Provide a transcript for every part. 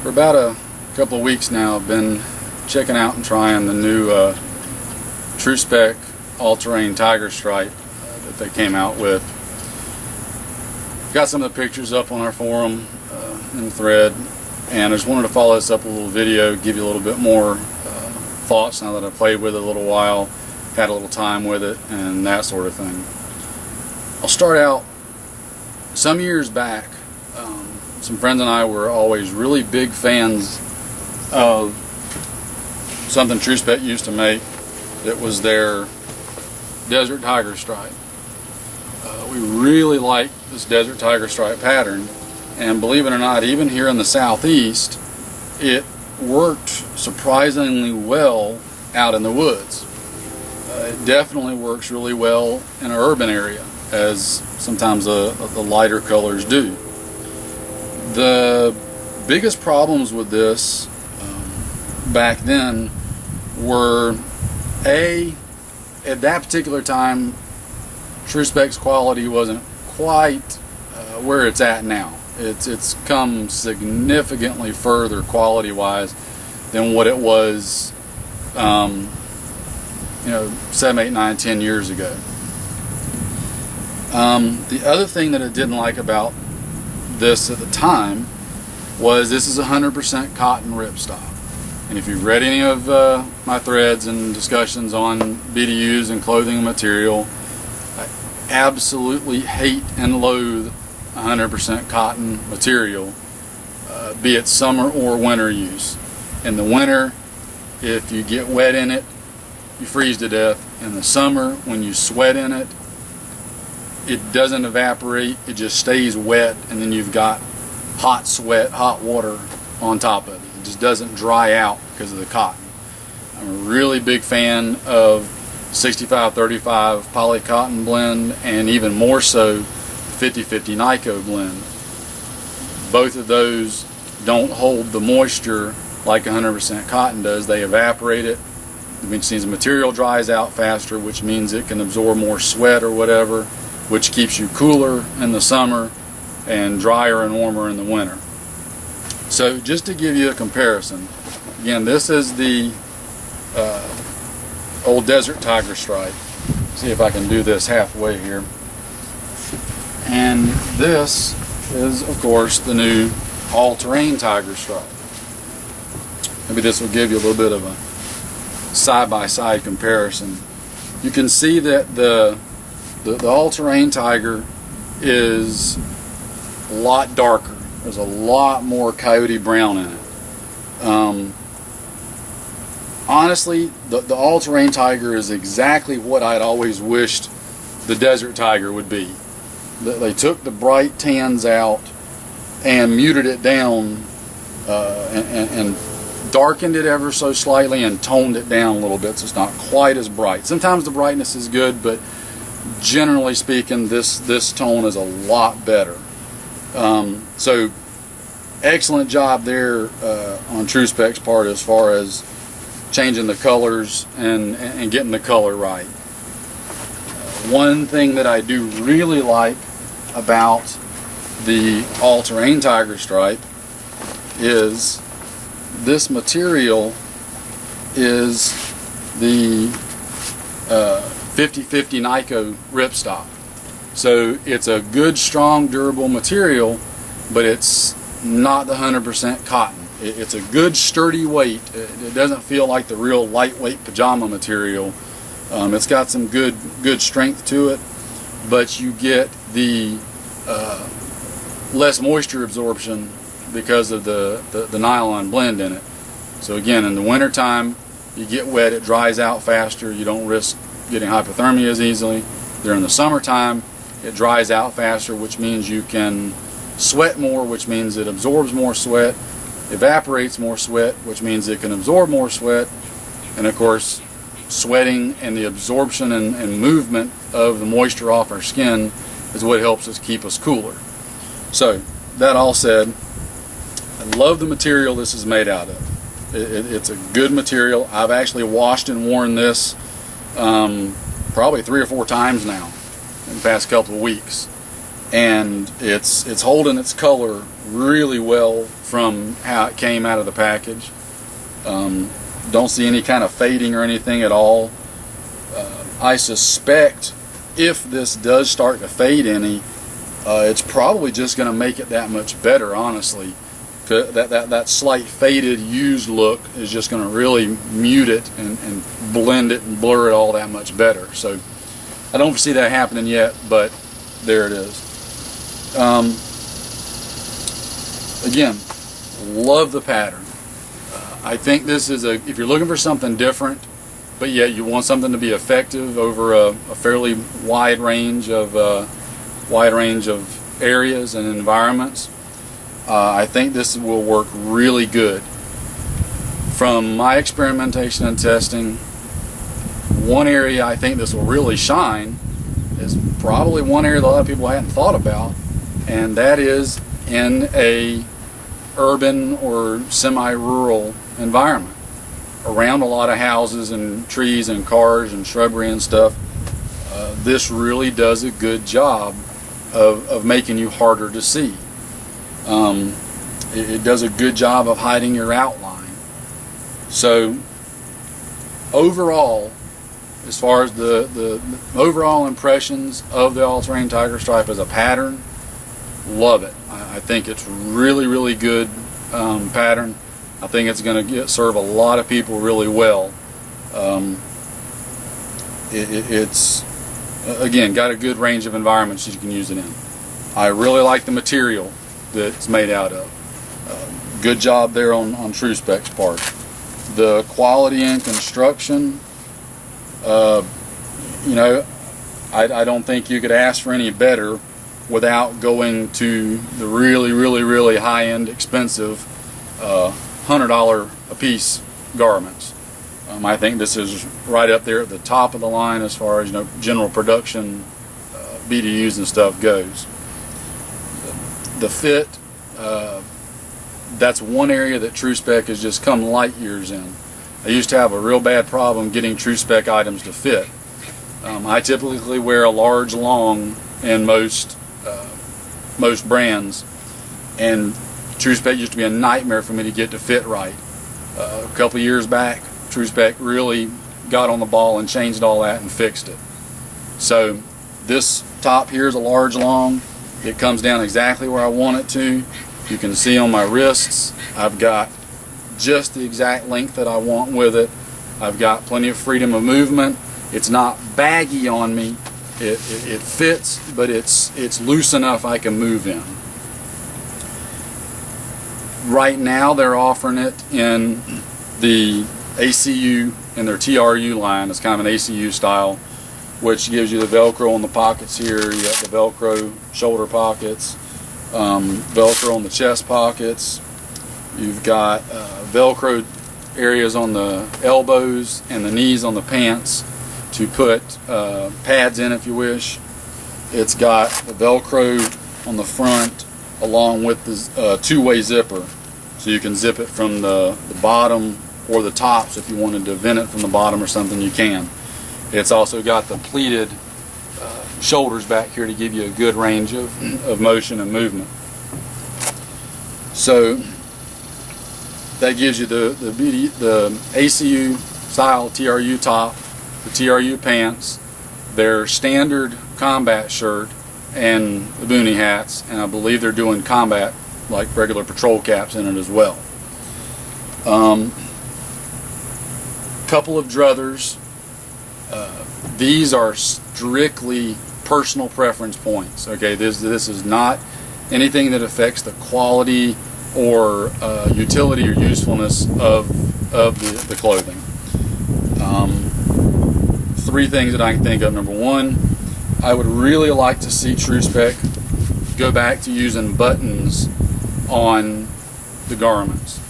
For about a couple of weeks now, I've been checking out and trying the new Tru-Spec all-terrain tiger stripe that they came out with. Got some of the pictures up on our forum in the thread, and I just wanted to follow this up with a little video, give you a little bit more thoughts now that I've played with it a little while, had a little time with it, and that sort of thing. I'll start out, some years back, some friends and I were always really big fans of something Tru-Spec used to make that was their Desert Tiger Stripe. We really liked this Desert Tiger Stripe pattern, and believe it or not, even here in the southeast, it worked surprisingly well out in the woods. It definitely works really well in an urban area, as sometimes the lighter colors do. The biggest problems with this back then were, at that particular time, Tru-Spec's quality wasn't quite where it's at now. It's come significantly further quality-wise than what it was, 7, 8, 9, 10 years ago. The other thing that I didn't like about this at the time was this is 100% cotton ripstop. And if you've read any of my threads and discussions on BDUs and clothing and material, I absolutely hate and loathe 100% cotton material, be it summer or winter use. In the winter, if you get wet in it, you freeze to death. In the summer, when you sweat in it, it doesn't evaporate, it just stays wet, and then you've got hot sweat, hot water on top of it. It just doesn't dry out because of the cotton. I'm a really big fan of 65-35 poly cotton blend, and even more so 50-50 Nyko blend. Both of those don't hold the moisture like 100% cotton does. They evaporate it, which means the material dries out faster, which means it can absorb more sweat or whatever, which keeps you cooler in the summer and drier and warmer in the winter. So just to give you a comparison, again, this is the old Desert Tiger Stripe. See if I can do this halfway here. And this is, of course, the new all-terrain Tiger Stripe. Maybe this will give you a little bit of a side-by-side comparison. You can see that the all-terrain Tiger is a lot darker. There's a lot more Coyote brown in it. Honestly, the all-terrain Tiger is exactly what I'd always wished the Desert Tiger would be. They took the bright tans out and muted it down and darkened it ever so slightly and toned it down a little bit so it's not quite as bright. Sometimes the brightness is good, but generally speaking, this tone is a lot better. So excellent job there on Tru-Spec's part as far as changing the colors and getting the color right. One thing that I do really like about the all-terrain Tiger Stripe is this material is the 50-50 Nyko ripstop. So it's a good, strong, durable material, but it's not the 100% cotton. It's a good, sturdy weight. It doesn't feel like the real lightweight pajama material. It's got some good strength to it, but you get the less moisture absorption because of the nylon blend in it. So again, in the winter time, you get wet, it dries out faster, you don't risk getting hypothermia as easily. During the summertime, it dries out faster, which means you can sweat more, which means it absorbs more sweat, evaporates more sweat, which means it can absorb more sweat, and of course, sweating and the absorption and movement of the moisture off our skin is what helps us keep us cooler. So, that all said, I love the material this is made out of. It's a good material. I've actually washed and worn this probably 3 or 4 times now in the past couple of weeks. and it's holding its color really well from how it came out of the package. Don't see any kind of fading or anything at all. I suspect if this does start to fade any, it's probably just going to make it that much better, honestly. That slight faded used look is just going to really mute it and blend it and blur it all that much better. So I don't foresee that happening yet, but there it is. Again, love the pattern. I think this is if you're looking for something different, but yet you want something to be effective over a fairly wide range of areas and environments, I think this will work really good. From my experimentation and testing, one area I think this will really shine is probably one area that a lot of people hadn't thought about, and that is in a urban or semi-rural environment around a lot of houses and trees and cars and shrubbery and stuff. This really does a good job of making you harder to see. It does a good job of hiding your outline. So overall, as far as the overall impressions of the all-terrain tiger stripe as a pattern, love it. I think it's really good pattern. I think it's going to serve a lot of people really well. It's again got a good range of environments you can use it in. I really like the material that it's made out of. Good job there on Tru-Spec's part. The quality and construction, you know, I don't think you could ask for any better without going to the really high-end, expensive $100 a piece garments. I think this is right up there at the top of the line as far as, you know, general production BDUs and stuff goes. The fit, that's one area that Tru-Spec has just come light years in. I used to have a real bad problem getting Tru-Spec items to fit. I typically wear a large long in most brands, and Tru-Spec used to be a nightmare for me to get to fit right. A couple of years back, Tru-Spec really got on the ball and changed all that and fixed it. So this top here is a large long. It comes down exactly where I want it to. You can see on my wrists, I've got just the exact length that I want with it. I've got plenty of freedom of movement. It's not baggy on me. It fits, but it's loose enough I can move in. Right now they're offering it in the ACU, in their TRU line. It's kind of an ACU style, which gives you the Velcro on the pockets here. You got the Velcro shoulder pockets, Velcro on the chest pockets. You've got Velcro areas on the elbows and the knees on the pants to put pads in if you wish. It's got the Velcro on the front along with the two-way zipper, so you can zip it from the bottom or the tops. If you wanted to vent it from the bottom or something, you can. It's also got the pleated shoulders back here to give you a good range of motion and movement. So that gives you the ACU style TRU top, the TRU pants, their standard combat shirt, and the boonie hats, and I believe they're doing combat, like regular patrol caps in it as well. Couple of druthers. These are strictly personal preference points. Okay, this is not anything that affects the quality or utility or usefulness of the clothing. Three things that I can think of. Number one, I would really like to see Tru-Spec go back to using buttons on the garments.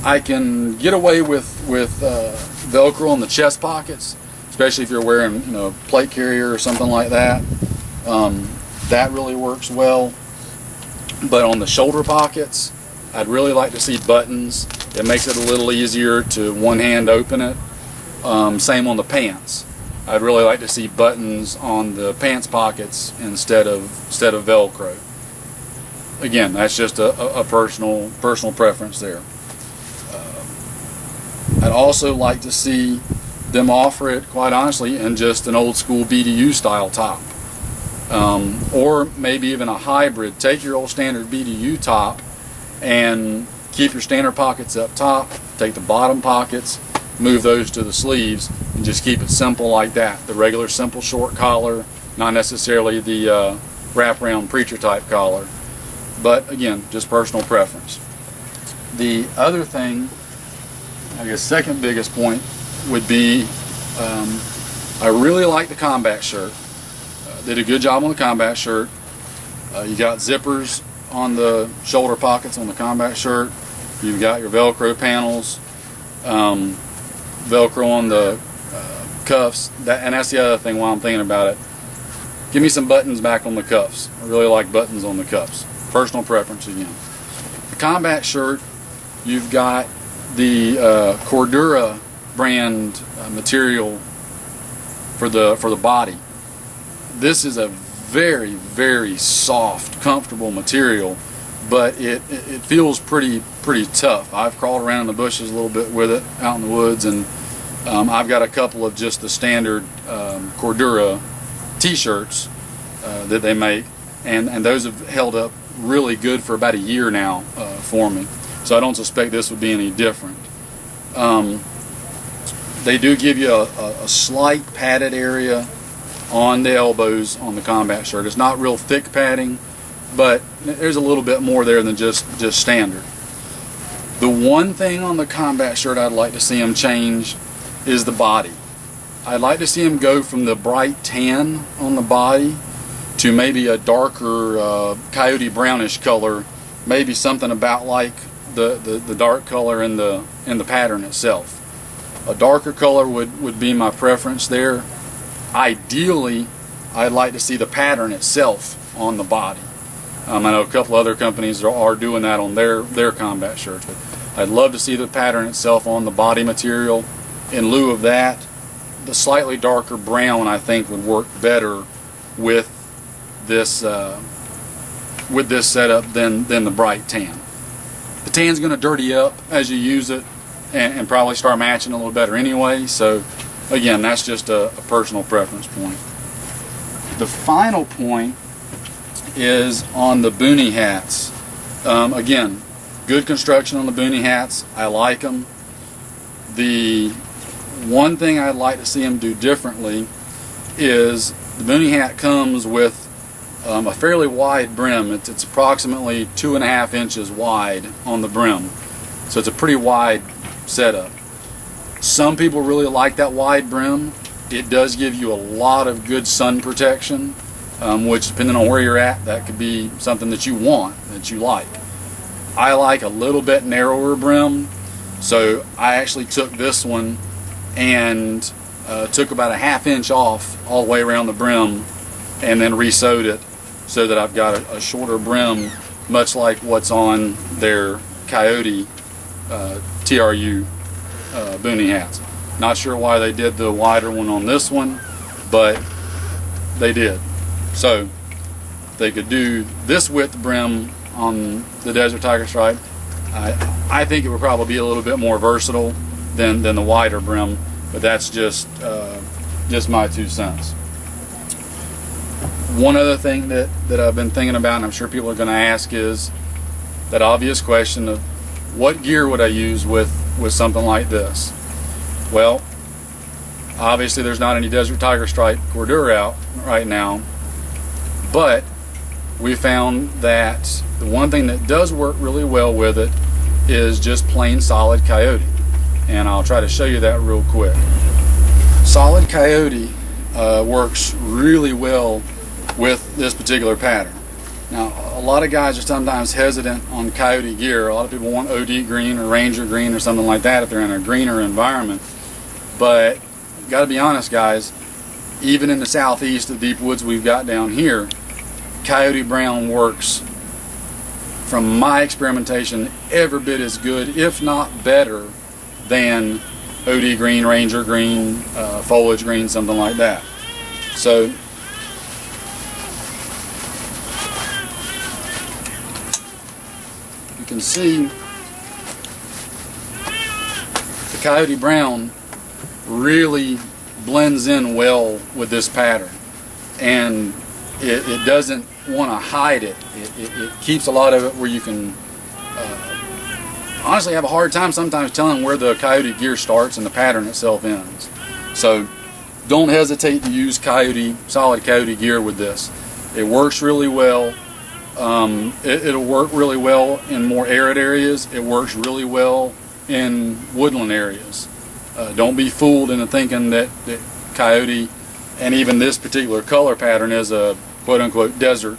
I can get away with Velcro on the chest pockets, especially if you're wearing, you know, a plate carrier or something like that. That really works well. But on the shoulder pockets, I'd really like to see buttons. It makes it a little easier to one hand open it. Same on the pants. I'd really like to see buttons on the pants pockets instead of Velcro. Again, that's just a personal preference there. I'd also like to see them offer it, quite honestly, in just an old school BDU style top. Or maybe even a hybrid. Take your old standard BDU top and keep your standard pockets up top, take the bottom pockets, move those to the sleeves, and just keep it simple like that. The regular simple short collar, not necessarily the wraparound preacher type collar. But again, just personal preference. The other thing, I guess second biggest point, would be I really like the combat shirt. Did a good job on the combat shirt. You got zippers on the shoulder pockets on the combat shirt. You've got your Velcro panels, Velcro on the cuffs. And that's the other thing while I'm thinking about it. Give me some buttons back on the cuffs. I really like buttons on the cuffs. Personal preference again. The combat shirt, you've got the Cordura brand material for the body. This is a very, very soft, comfortable material, but it feels pretty tough. I've crawled around in the bushes a little bit with it out in the woods, and I've got a couple of just the standard Cordura t-shirts that they make, and those have held up really good for about a year now for me. So I don't suspect this would be any different. They do give you a slight padded area on the elbows on the combat shirt. It's not real thick padding, but there's a little bit more there than just standard. The one thing on the combat shirt I'd like to see them change is the body. I'd like to see them go from the bright tan on the body to maybe a darker coyote brownish color, maybe something about like the dark color in the pattern itself. A darker color would be my preference there. Ideally, I'd like to see the pattern itself on the body. I know a couple other companies are doing that on their combat shirts, but I'd love to see the pattern itself on the body material. In lieu of that, the slightly darker brown I think would work better with this setup than the bright tan. The tan's going to dirty up as you use it and probably start matching a little better anyway. So again, that's just a personal preference point. The final point is on the boonie hats. Again, good construction on the boonie hats. I like them. The one thing I'd like to see them do differently is the boonie hat comes with a fairly wide brim. It's approximately 2.5 inches wide on the brim. So it's a pretty wide setup. Some people really like that wide brim. It does give you a lot of good sun protection, which depending on where you're at, that could be something that you want, that you like. I like a little bit narrower brim, so I actually took this one and took about a 1/2 inch off all the way around the brim and then re-sewed it so that I've got a shorter brim, much like what's on their Coyote TRU boonie hats. Not sure why they did the wider one on this one, but they did. So they could do this width brim on the Desert Tiger Stripe. I think it would probably be a little bit more versatile than the wider brim, but that's just my 2 cents. One other thing that I've been thinking about, and I'm sure people are going to ask, is that obvious question of what gear would I use with something like this? Well, obviously there's not any Desert Tiger Stripe Cordura out right now, but we found that the one thing that does work really well with it is just plain solid Coyote, and I'll try to show you that real quick. Solid Coyote works really well with this particular pattern. Now, a lot of guys are sometimes hesitant on Coyote gear. A lot of people want OD green or Ranger green or something like that if they're in a greener environment. But got to be honest, guys, even in the southeast, the deep woods we've got down here, Coyote brown works, from my experimentation, every bit as good, if not better, than OD green, Ranger green, foliage green, something like that. So you can see the Coyote Brown really blends in well with this pattern, and it doesn't want to hide it. It keeps a lot of it where you can honestly have a hard time sometimes telling where the Coyote gear starts and the pattern itself ends. So don't hesitate to use solid Coyote gear with this. It works really well. It'll work really well in more arid areas. It works really well in woodland areas. Don't be fooled into thinking that Coyote and even this particular color pattern is a quote-unquote desert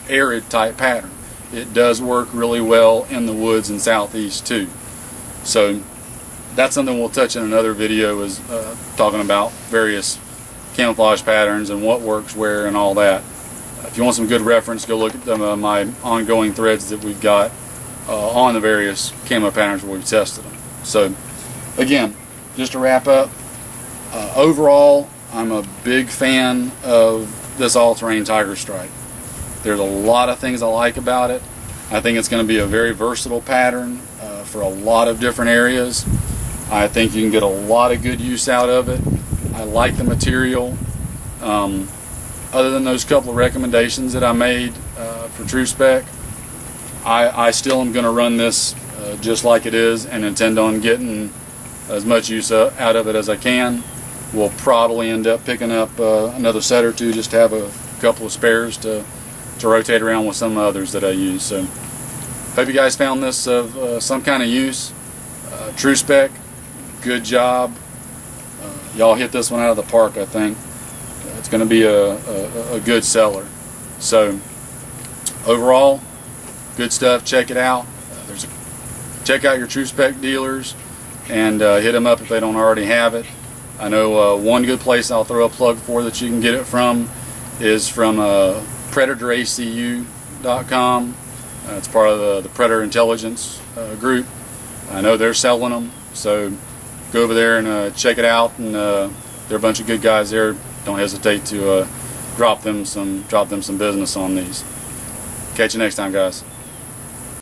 arid type pattern. It does work really well in the woods and southeast too. So that's something we'll touch in another video, is talking about various camouflage patterns and what works where and all that. If you want some good reference, go look at my ongoing threads that we've got on the various camo patterns where we've tested them. So again, just to wrap up, overall I'm a big fan of this all-terrain Tiger Stripe. There's a lot of things I like about it. I think it's going to be a very versatile pattern for a lot of different areas. I think you can get a lot of good use out of it. I like the material. Other than those couple of recommendations that I made for Tru-Spec, I still am going to run this just like it is and intend on getting as much use out of it as I can. We'll probably end up picking up another set or two just to have a couple of spares to rotate around with some others that I use. So hope you guys found this of some kind of use. Tru-Spec, good job. Y'all hit this one out of the park, I think. It's going to be a good seller. So overall, good stuff. Check it out. Check out your Tru-Spec dealers and hit them up if they don't already have it. I know one good place I'll throw a plug for that you can get it from is from PredatorACU.com. It's part of the Predator Intelligence group. I know they're selling them, so go over there and check it out. And there are a bunch of good guys there. Don't hesitate to drop them some business on these. Catch you next time, guys.